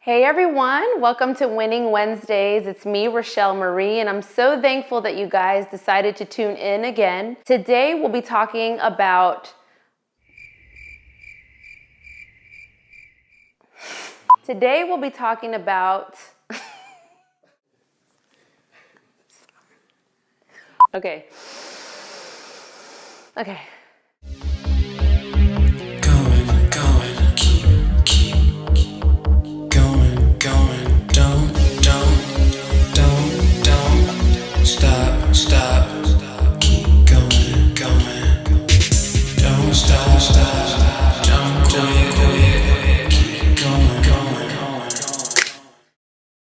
Hey everyone, welcome to Winning Wednesdays. It's me, Rochelle Marie, and I'm so thankful that you guys decided to tune in again. Today we'll be talking about Okay.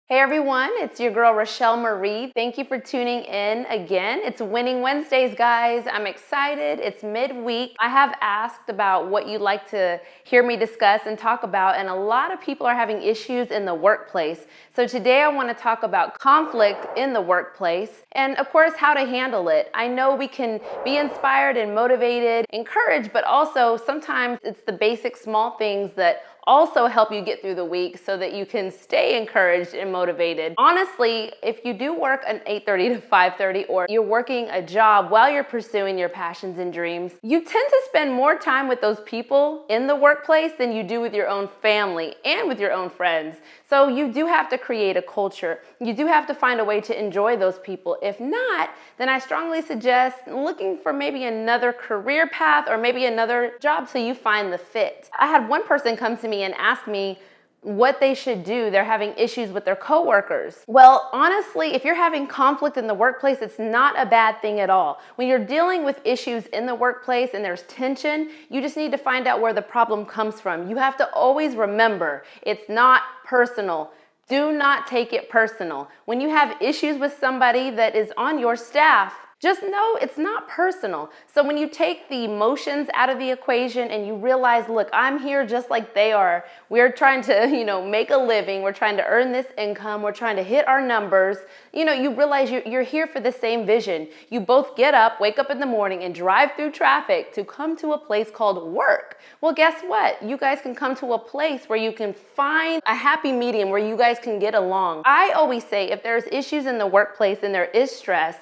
Hey everyone, it's your girl Rochelle Marie. Thank you for tuning in again. It's Winning Wednesdays, guys. I'm excited. It's midweek. I have asked about what you'd like to hear me discuss and talk about, and a lot of people are having issues in the workplace. So today I want to talk about conflict in the workplace and, of course, how to handle it. I know we can be inspired and motivated, encouraged, but also sometimes it's the basic small things that also help you get through the week so that you can stay encouraged and motivated. Honestly, if you do work an 8:30 to 5:30 or you're working a job while you're pursuing your passions and dreams, you tend to spend more time with those people in the workplace than you do with your own family and with your own friends. So you do have to create a culture. You do have to find a way to enjoy those people. If not, then I strongly suggest looking for maybe another career path or maybe another job till you find the fit. I had one person come to me and ask me what they should do. They're having issues with their coworkers. Well, honestly, if you're having conflict in the workplace, it's not a bad thing at all. When you're dealing with issues in the workplace and there's tension, you just need to find out where the problem comes from. You have to always remember, it's not personal. Do not take it personal. When you have issues with somebody that is on your staff, just know it's not personal. So when you take the emotions out of the equation and you realize, look, I'm here just like they are. We're trying to, make a living. We're trying to earn this income. We're trying to hit our numbers. You realize you're here for the same vision. You both get up, wake up in the morning and drive through traffic to come to a place called work. Well, guess what? You guys can come to a place where you can find a happy medium where you guys can get along. I always say if there's issues in the workplace and there is stress,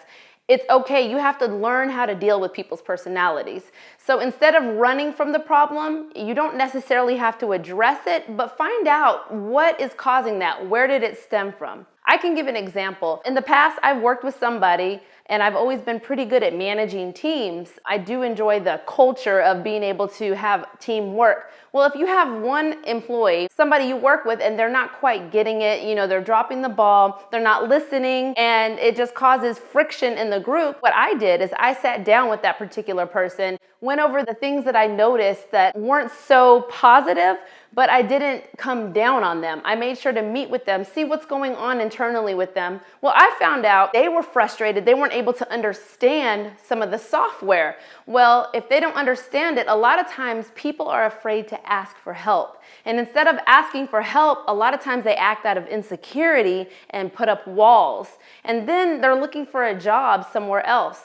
it's okay. You have to learn how to deal with people's personalities. So instead of running from the problem, you don't necessarily have to address it, but find out what is causing that. Where did it stem from? I can give an example. In the past, I've worked with somebody and I've always been pretty good at managing teams. I do enjoy the culture of being able to have teamwork. Well, if you have one employee, somebody you work with, and they're not quite getting it, they're dropping the ball, they're not listening, and it just causes friction in the group, what I did is I sat down with that particular person, went over the things that I noticed that weren't so positive, but I didn't come down on them. I made sure to meet with them, see what's going on internally with them. Well, I found out they were frustrated. They weren't able to understand some of the software. Well, if they don't understand it, a lot of times people are afraid to ask for help. And instead of asking for help, a lot of times they act out of insecurity and put up walls. And then they're looking for a job somewhere else.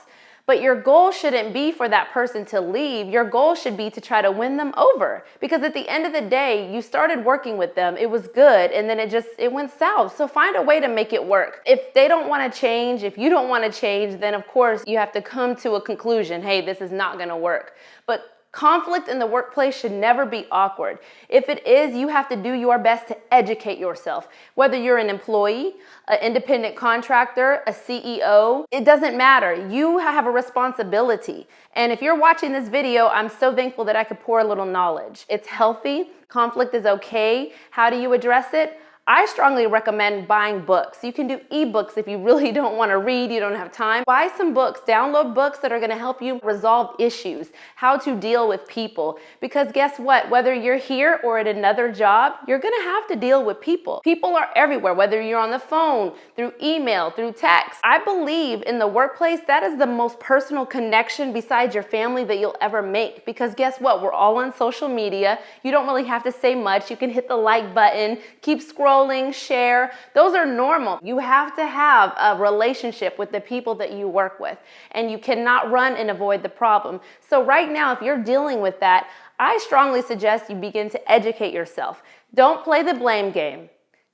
But your goal shouldn't be for that person to leave. Your goal should be to try to win them over. Because at the end of the day, you started working with them. It was good. And then it went south. So find a way to make it work. If they don't want to change, if you don't want to change, then of course you have to come to a conclusion. Hey, this is not going to work. But conflict in the workplace should never be awkward. If it is, you have to do your best to educate yourself. Whether you're an employee, an independent contractor, a CEO, it doesn't matter. You have a responsibility. And if you're watching this video, I'm so thankful that I could pour a little knowledge. It's healthy. Conflict is okay. How do you address it? I strongly recommend buying books. You can do ebooks if you really don't want to read, you don't have time. Buy some books, download books that are going to help you resolve issues, how to deal with people. Because guess what? Whether you're here or at another job, you're going to have to deal with people. People are everywhere, whether you're on the phone, through email, through text. I believe in the workplace, that is the most personal connection besides your family that you'll ever make. Because guess what? We're all on social media. You don't really have to say much. You can hit the like button, keep scrolling, share. Those are normal. You have to have a relationship with the people that you work with, and you cannot run and avoid the problem. So right now, if you're dealing with that, I strongly suggest you begin to educate yourself. Don't play the blame game.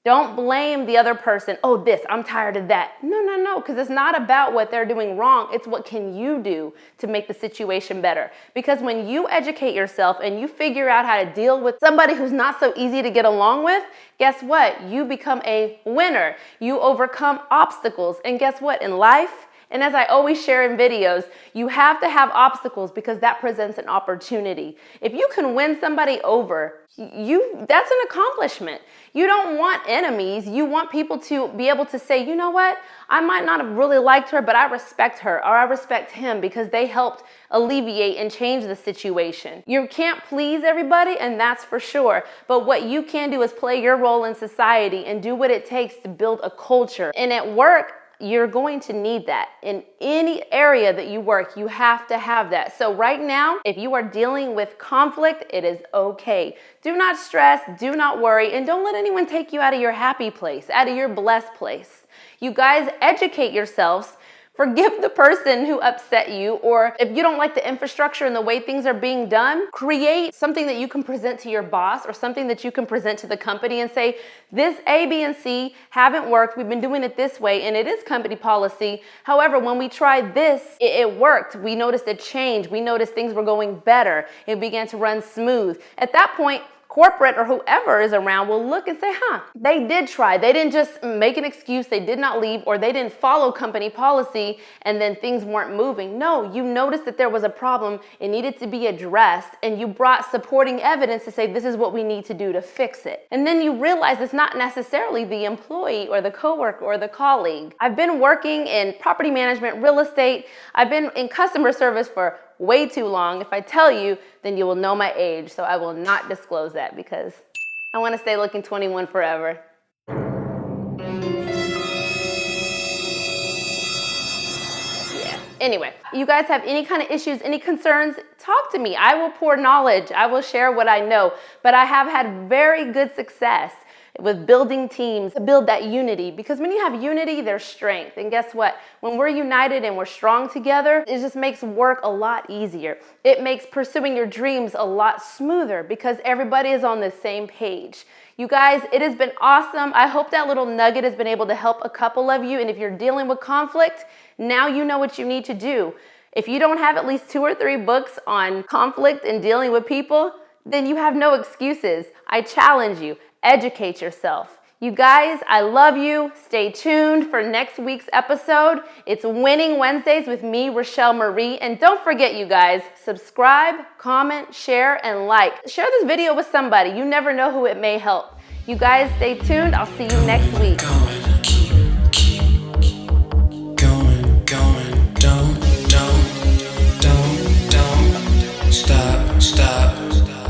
Don't blame the other person. Oh, I'm tired of that. No, because it's not about what they're doing wrong. It's what can you do to make the situation better. Because when you educate yourself and you figure out how to deal with somebody who's not so easy to get along with, guess what? You become a winner. You overcome obstacles. And guess what? In life, and as I always share in videos, you have to have obstacles because that presents an opportunity. If you can win somebody over, that's an accomplishment. You don't want enemies. You want people to be able to say, you know what? I might not have really liked her, but I respect her or I respect him because they helped alleviate and change the situation. You can't please everybody, and that's for sure. But what you can do is play your role in society and do what it takes to build a culture. And at work, you're going to need that. In any area that you work, you have to have that. So right now, if you are dealing with conflict, it is okay. Do not stress, do not worry, and don't let anyone take you out of your happy place, out of your blessed place. You guys educate yourselves. Forgive the person who upset you, or if you don't like the infrastructure and the way things are being done, create something that you can present to your boss or something that you can present to the company and say, this A, B, and C haven't worked. We've been doing it this way, and it is company policy. However, when we tried this, it worked. We noticed a change. We noticed things were going better. It began to run smooth. At that point, corporate or whoever is around will look and say, they did try. They didn't just make an excuse. They did not leave, or they didn't follow company policy and then things weren't moving. No, you noticed that there was a problem. It needed to be addressed, and you brought supporting evidence to say, this is what we need to do to fix it. And then you realize it's not necessarily the employee or the coworker or the colleague. I've been working in property management, real estate. I've been in customer service for way too long. If I tell you, then you will know my age. So I will not disclose that because I want to stay looking 21 forever. Yeah. Anyway, you guys have any kind of issues, any concerns, talk to me. I will pour knowledge. I will share what I know. But I have had very good success with building teams to build that unity, because when you have unity, there's strength. And guess what? When we're united and we're strong together, it just makes work a lot easier. It makes pursuing your dreams a lot smoother because everybody is on the same page. You guys, it has been awesome. I hope that little nugget has been able to help a couple of you. And if you're dealing with conflict, now you know what you need to do. If you don't have at least 2 or 3 books on conflict and dealing with people, then you have no excuses. I challenge you. Educate yourself. You guys, I love you. Stay tuned for next week's episode. It's Winning Wednesdays with me, Rochelle Marie. And don't forget, you guys, subscribe, comment, share, and like. Share this video with somebody. You never know who it may help. You guys, stay tuned. I'll see you next week. Don't stop.